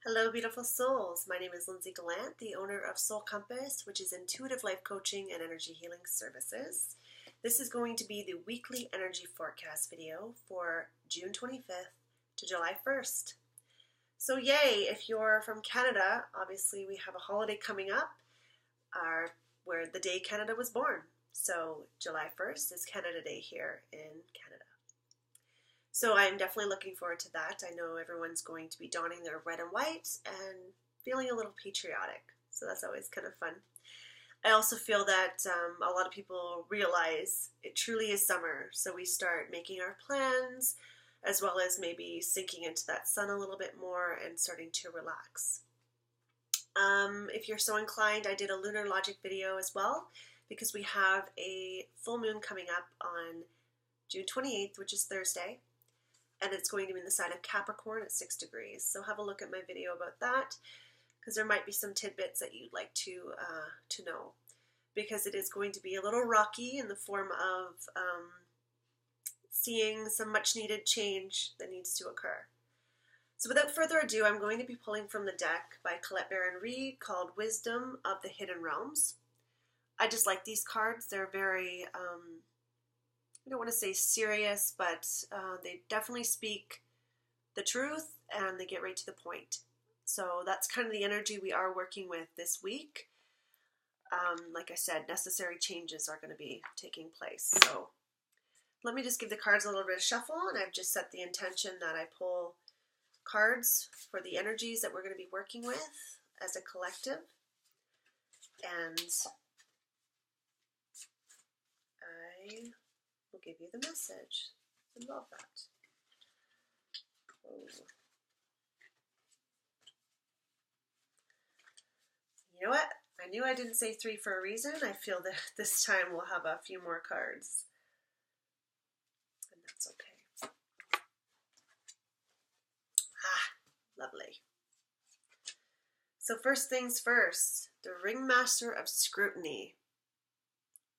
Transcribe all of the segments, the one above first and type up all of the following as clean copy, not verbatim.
Hello, beautiful souls. My name is Lindsay Gallant, the owner of Soul Compass, which is intuitive life coaching and energy healing services. This is going to be the weekly energy forecast video for June 25th to July 1st. So yay, if you're from Canada, obviously we have a holiday coming up where the day Canada was born. So July 1st is Canada Day here in Canada. So I'm definitely looking forward to that. I know everyone's going to be donning their red and white and feeling a little patriotic. So that's always kind of fun. I also feel that a lot of people realize it truly is summer. So we start making our plans as well as maybe sinking into that sun a little bit more and starting to relax. If you're so inclined, I did a lunar logic video as well because we have a full moon coming up on June 28th, which is Thursday. And it's going to be in the sign of Capricorn at 6 degrees. So have a look at my video about that because there might be some tidbits that you'd like to know, because it is going to be a little rocky in the form of seeing some much needed change that needs to occur. So without further ado, I'm going to be pulling from the deck by Colette Baron Reid called Wisdom of the Hidden Realms. I just like these cards. They're very I don't want to say serious, but they definitely speak the truth and they get right to the point. So that's kind of the energy we are working with this week. Like I said, necessary changes are going to be taking place. So let me just give the cards a little bit of shuffle, and I've just set the intention that I pull cards for the energies that we're going to be working with as a collective. And I will give you the message. I love that. Oh. You know what? I knew I didn't say 3 for a reason. I feel that this time we'll have a few more cards. And that's okay. Lovely. So first things first, the Ringmaster of Scrutiny.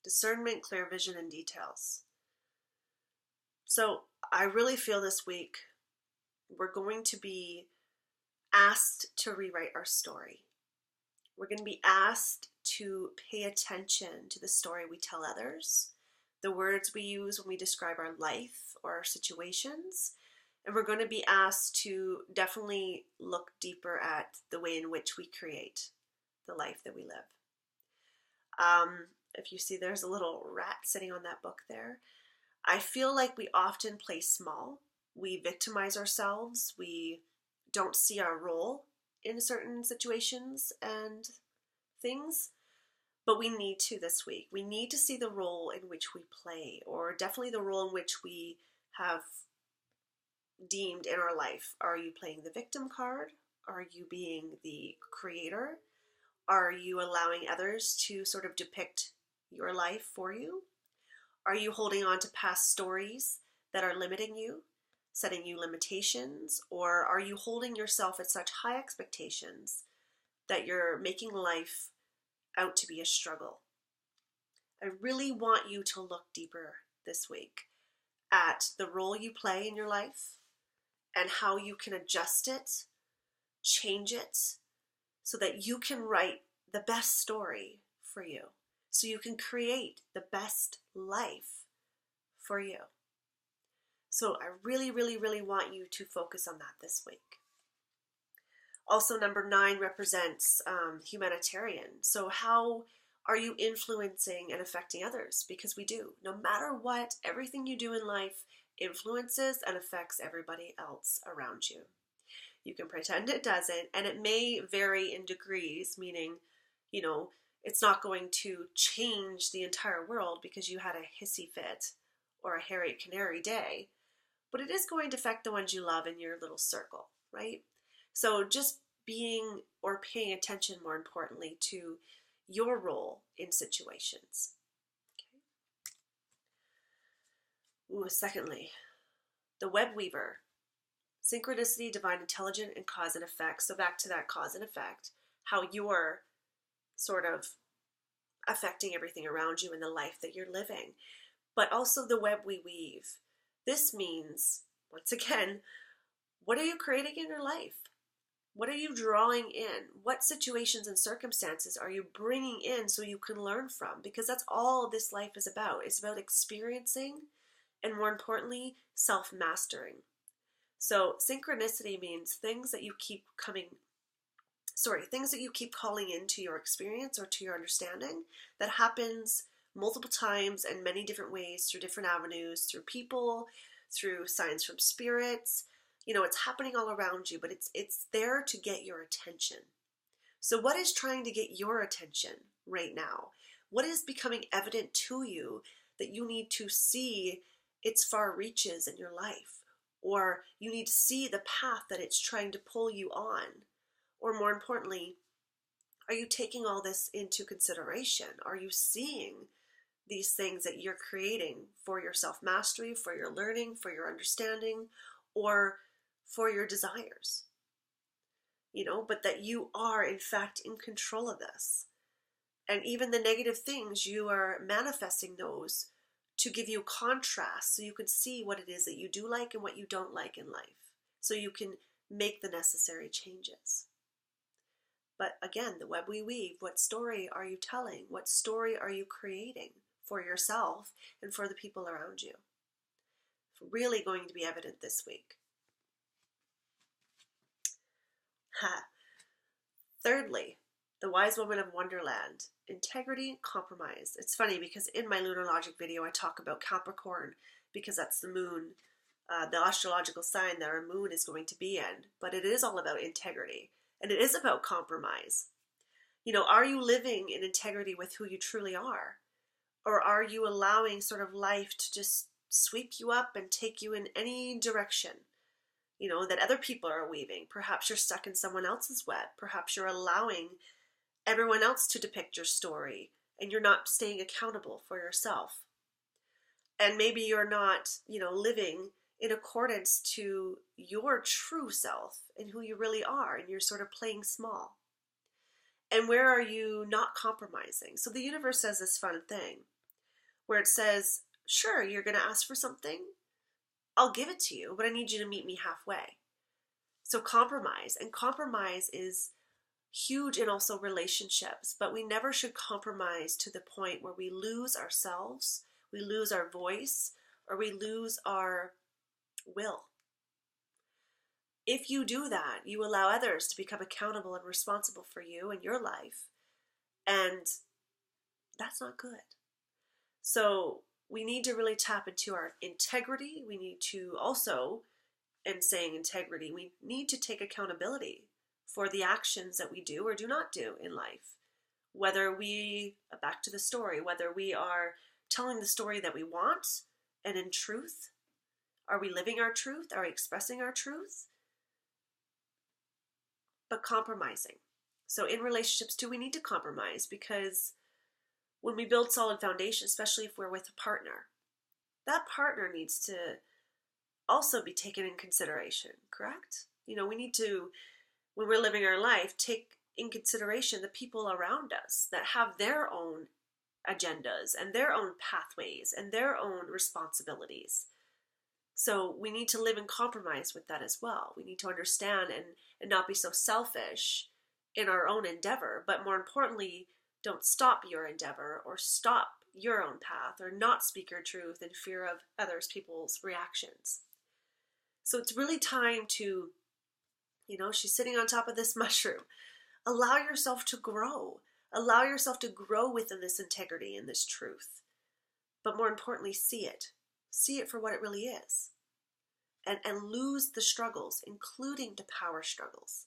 Discernment, clear vision, and details. So I really feel this week we're going to be asked to rewrite our story. We're going to be asked to pay attention to the story we tell others, the words we use when we describe our life or our situations, and we're going to be asked to definitely look deeper at the way in which we create the life that we live. If you see there's a little rat sitting on that book there, I feel like we often play small. We victimize ourselves. We don't see our role in certain situations and things, but we need to this week. We need to see the role in which we play, or definitely the role in which we have deemed in our life. Are you playing the victim card? Are you being the creator? Are you allowing others to sort of depict your life for you? Are you holding on to past stories that are limiting you, setting you limitations, or are you holding yourself at such high expectations that you're making life out to be a struggle? I really want you to look deeper this week at the role you play in your life and how you can adjust it, change it, so that you can write the best story for you. So you can create the best life for you. So I really, really, really want you to focus on that this week. Also, number 9 represents humanitarian. So how are you influencing and affecting others? Because we do. No matter what, everything you do in life influences and affects everybody else around you. You can pretend it doesn't, and it may vary in degrees, meaning, it's not going to change the entire world because you had a hissy fit or a hairy canary day, but it is going to affect the ones you love in your little circle, right? So just being or paying attention, more importantly, to your role in situations. Okay. Ooh, secondly, the web weaver. Synchronicity, divine intelligence, and cause and effect. So back to that cause and effect, how you're sort of affecting everything around you in the life that you're living. But also the web we weave. This means, once again, what are you creating in your life? What are you drawing in? What situations and circumstances are you bringing in so you can learn from? Because that's all this life is about. It's about experiencing and, more importantly, self-mastering. So synchronicity means things that you keep calling into your experience or to your understanding that happens multiple times and many different ways through different avenues, through people, through signs from spirits. It's happening all around you, but it's there to get your attention. So what is trying to get your attention right now? What is becoming evident to you that you need to see its far reaches in your life? Or you need to see the path that it's trying to pull you on? Or more importantly, are you taking all this into consideration? Are you seeing these things that you're creating for your self-mastery, for your learning, for your understanding, or for your desires? But that you are in fact in control of this. And even the negative things, you are manifesting those to give you contrast so you can see what it is that you do like and what you don't like in life. So you can make the necessary changes. But again, the web we weave, what story are you telling? What story are you creating for yourself and for the people around you? It's really going to be evident this week. Thirdly, the wise woman of Wonderland, integrity, compromise. It's funny because in my lunar logic video, I talk about Capricorn because that's the moon, the astrological sign that our moon is going to be in. But it is all about integrity, and it is about compromise. Are you living in integrity with who you truly are? Or are you allowing sort of life to just sweep you up and take you in any direction, that other people are weaving? Perhaps you're stuck in someone else's web. Perhaps you're allowing everyone else to depict your story and you're not staying accountable for yourself. And maybe you're not, living in accordance to your true self and who you really are, and you're sort of playing small. And where are you not compromising? So the universe says this fun thing where it says, sure, you're going to ask for something. I'll give it to you, but I need you to meet me halfway. So compromise. And compromise is huge in also relationships, but we never should compromise to the point where we lose ourselves, we lose our voice, or we lose our will. If you do that, you allow others to become accountable and responsible for you and your life, and that's not good. So we need to really tap into our integrity. We need to also, in saying integrity, we need to take accountability for the actions that we do or do not do in life. Whether back to the story, whether we are telling the story that we want and in truth, are we living our truth? Are we expressing our truth? But compromising. So in relationships too, we need to compromise, because when we build solid foundation, especially if we're with a partner, that partner needs to also be taken in consideration, correct? We need to, when we're living our life, take in consideration the people around us that have their own agendas and their own pathways and their own responsibilities. So we need to live in compromise with that as well. We need to understand and not be so selfish in our own endeavor, but more importantly, don't stop your endeavor or stop your own path or not speak your truth in fear of people's reactions. So it's really time to, she's sitting on top of this mushroom. Allow yourself to grow. Allow yourself to grow within this integrity and this truth. But more importantly, see it. See it for what it really is. And lose the struggles, including the power struggles.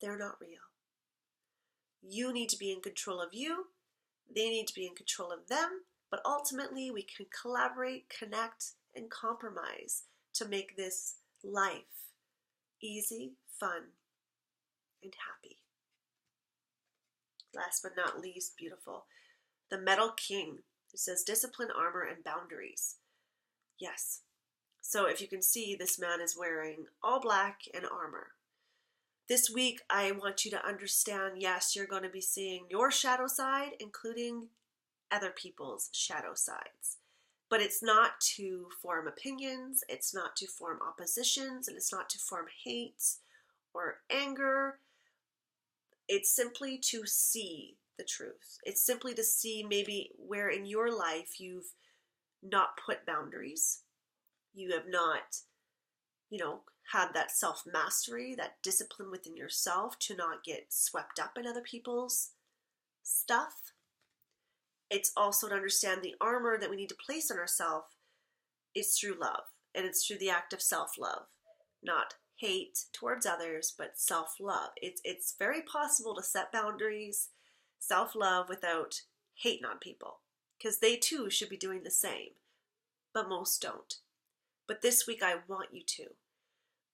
They're not real. You need to be in control of you. They need to be in control of them. But ultimately, we can collaborate, connect, and compromise to make this life easy, fun, and happy. Last but not least, beautiful. The Metal King. It says discipline, armor, and boundaries. Yes. So if you can see, this man is wearing all black and armor. This week, I want you to understand, yes, you're going to be seeing your shadow side, including other people's shadow sides. But it's not to form opinions, it's not to form oppositions, and it's not to form hate or anger. It's simply to see the truth. It's simply to see maybe where in your life you've not put boundaries. You have not, had that self-mastery, that discipline within yourself to not get swept up in other people's stuff. It's also to understand the armor that we need to place on ourselves is through love. And it's through the act of self-love, not hate towards others, but self-love. It's very possible to set boundaries, self-love without hating on people, because they too should be doing the same, but most don't. But this week I want you to.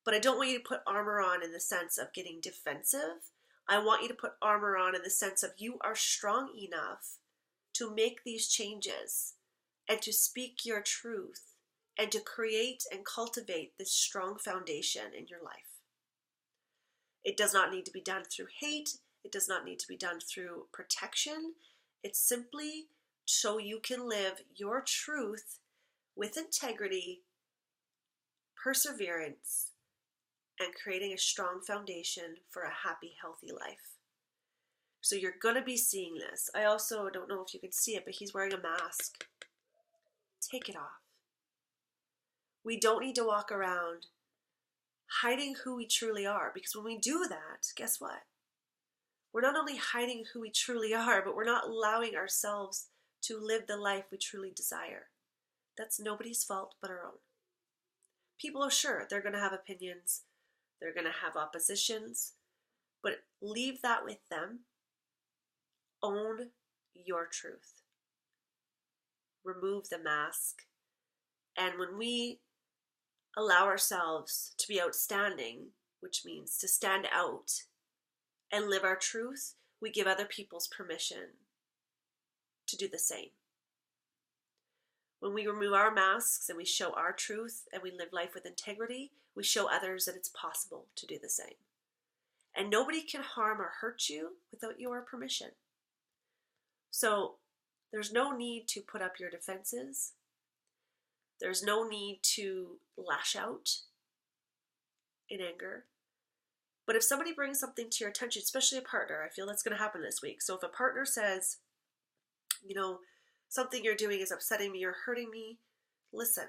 But I don't want you to put armor on in the sense of getting defensive. I want you to put armor on in the sense of you are strong enough to make these changes and to speak your truth and to create and cultivate this strong foundation in your life. It does not need to be done through hate. It does not need to be done through protection. It's simply so you can live your truth with integrity, perseverance, and creating a strong foundation for a happy, healthy life. So you're going to be seeing this. I also don't know if you can see it, but he's wearing a mask. Take it off. We don't need to walk around hiding who we truly are, because when we do that, guess what? We're not only hiding who we truly are, but we're not allowing ourselves to live the life we truly desire. That's nobody's fault but our own. People are sure they're going to have opinions, they're going to have oppositions, but leave that with them. Own your truth. Remove the mask. And when we allow ourselves to be outstanding, which means to stand out and live our truth, we give other people's permission to do the same. When we remove our masks and we show our truth and we live life with integrity, we show others that it's possible to do the same. And nobody can harm or hurt you without your permission. So there's no need to put up your defenses. There's no need to lash out in anger. But if somebody brings something to your attention, especially a partner, I feel that's going to happen this week. So if a partner says, something you're doing is upsetting me or hurting me, listen.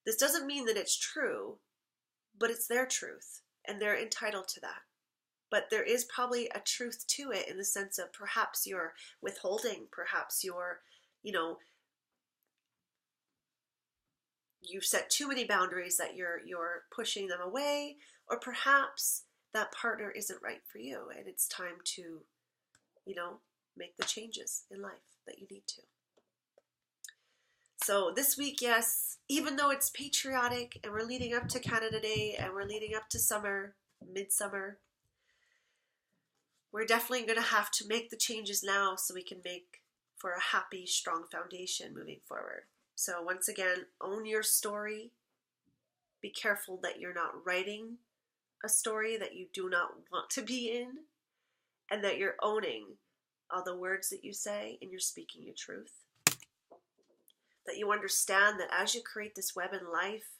This doesn't mean that it's true, but it's their truth, and they're entitled to that. But there is probably a truth to it in the sense of perhaps you're withholding, perhaps you're, you've set too many boundaries that you're pushing them away, or perhaps that partner isn't right for you and it's time to, make the changes in life that you need to. So this week, yes, even though it's patriotic and we're leading up to Canada Day and we're leading up to summer, midsummer, we're definitely going to have to make the changes now so we can make for a happy, strong foundation moving forward. So once again, own your story. Be careful that you're not writing a story that you do not want to be in, and that you're owning all the words that you say and you're speaking your truth. That you understand that as you create this web in life,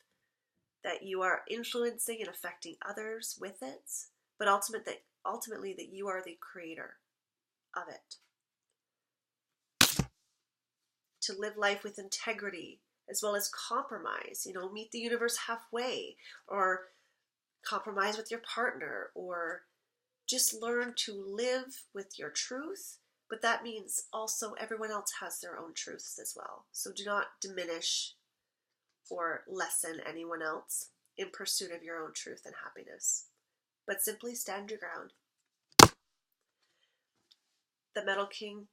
that you are influencing and affecting others with it, but ultimately that you are the creator of it. To live life with integrity as well as compromise, meet the universe halfway, or compromise with your partner, or just learn to live with your truth. But that means also everyone else has their own truths as well. So do not diminish or lessen anyone else in pursuit of your own truth and happiness, but simply stand your ground. The Metal King,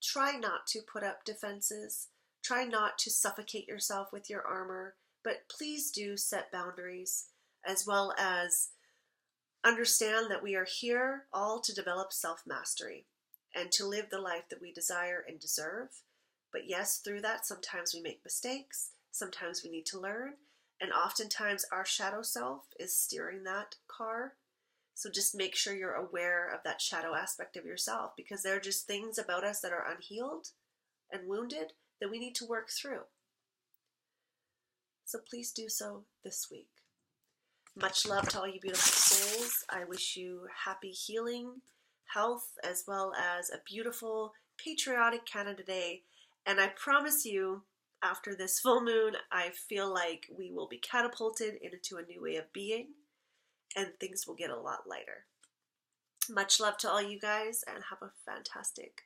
try not to put up defenses. Try not to suffocate yourself with your armor, but please do set boundaries, as well as understand that we are here all to develop self-mastery and to live the life that we desire and deserve. But yes, through that, sometimes we make mistakes, sometimes we need to learn, and oftentimes our shadow self is steering that car. So just make sure you're aware of that shadow aspect of yourself, because there are just things about us that are unhealed and wounded that we need to work through. So please do so this week. Much love to all you beautiful souls. I wish you happy healing, health, as well as a beautiful, patriotic Canada Day. And I promise you, after this full moon, I feel like we will be catapulted into a new way of being, and things will get a lot lighter. Much love to all you guys, and have a fantastic